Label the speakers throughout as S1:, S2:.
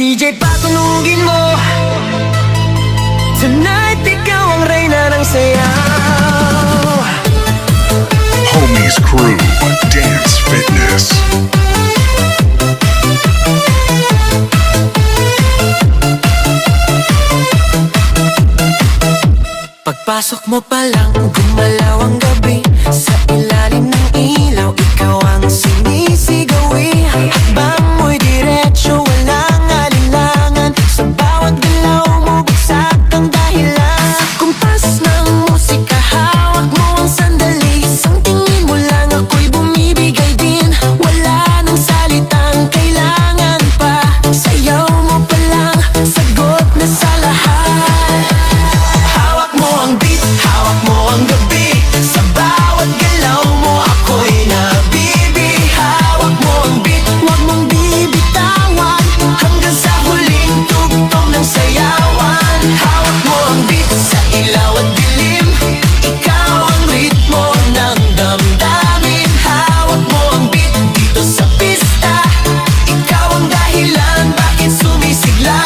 S1: DJ patunugin mo. Tonight ikaw ang reyna ng sayaw.
S2: Homies Crew Dance Fitness.
S1: Pagpasok mo pa lang, gumalaw ang gabi. Sa ilalim ng ilaw, ikaw ang sinisigawi. Hakbang mo'y diretso, walang alinlangan. Sa bawat galaw mo, bagsak ang dahilan. Sa kumpas ng musika, hawak mo ang sandali. Isang tingin mo lang, ako'y bumibigay din. Wala nang salitang kailangan pa. Sayaw mo pa lang, sagot na sa lahat. Hawak mo ang beat, hawak mo ang gabi. Sa bawat galaw mo, ako'y nabibi. Hawak mo ang beat, huwag mong bibitawan. Hanggang sa huling tugtog ng sayawan. Hawak mo ang beat, sa ilaw at dilim. Ikaw ang ritmo ng damdamin. Hawak mo ang beat, dito sa pista. Ikaw ang dahilan, bakit sumisigla.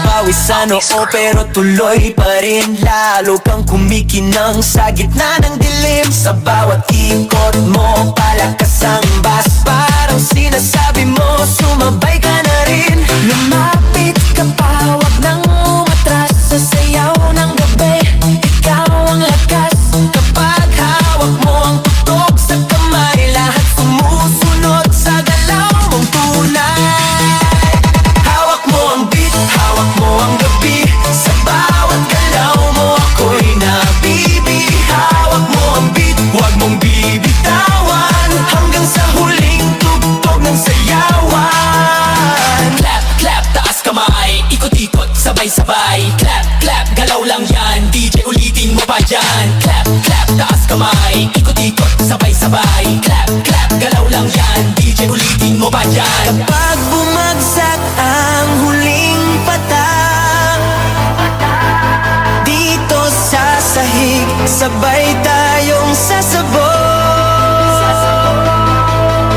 S1: Pawis sa noo pero tuloy pa rin. Lalo kang kumikinang sa gitna ng dilim. Sa bawat ikot mo, palakas ang bass. Parang sinasabi mo, sumabay ka na rin. Lumapit ka pa, wag nang umatras. Sa sayaw ng gabi, ikaw ang lakas. Kapag hawak mo ang tutok sa kamay, lahat sumusunod sa galaw mong tunay. Hawak mo ang beat, hawak mo ang gabi. Sa bawat galaw mo, ako'y nabibi. Hawak mo ang beat, huwag mong bibitawan. Hanggang sa huling tugtog ng sayawan.
S3: Clap, clap, taas kamay, ikot-ikot, sabay-sabay. Clap, clap, galaw lang yan, DJ ulitin mo pa dyan. Clap, clap, taas kamay, ikot-ikot, sabay-sabay. Clap, clap, galaw lang yan, DJ ulitin mo pa dyan.
S1: Kapag bumagsak ang huling patang, dito sa sahig, sabay tayong sasabog.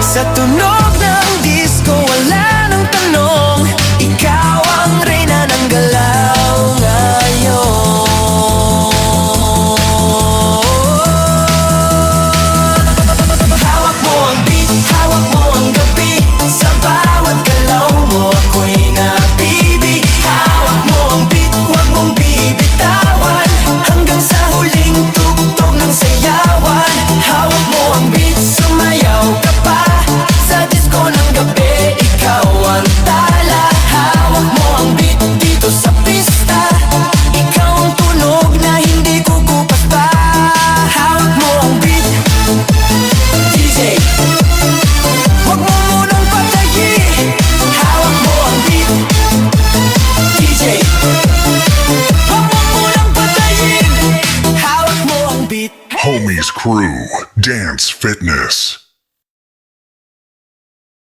S1: Sa tunog ng disco, wala nang tanong. Ikaw ang reyna ng galaw ngayon. Hawak mo ang beat, hawak mo ang gabi. Sa bawat galaw mo, ako'y nabibi. Hawak mo ang beat, huwag mong bibitawan. Hanggang sa huling tugtog ng sayawan. Hawak mo ang beat, sumayaw ka pa. Sa disco ng gabi, ikaw ang tala. Hawak mo ang beat, dito sa pista. Ikaw ang tunog na hindi kukupas pa. Hawak mo ang beat, DJ, huwag mo munang patayin. Hawak mo ang beat, DJ, huwag mo munang patayin. Hawak mo ang beat.
S2: Homies Crew Dance Fitness.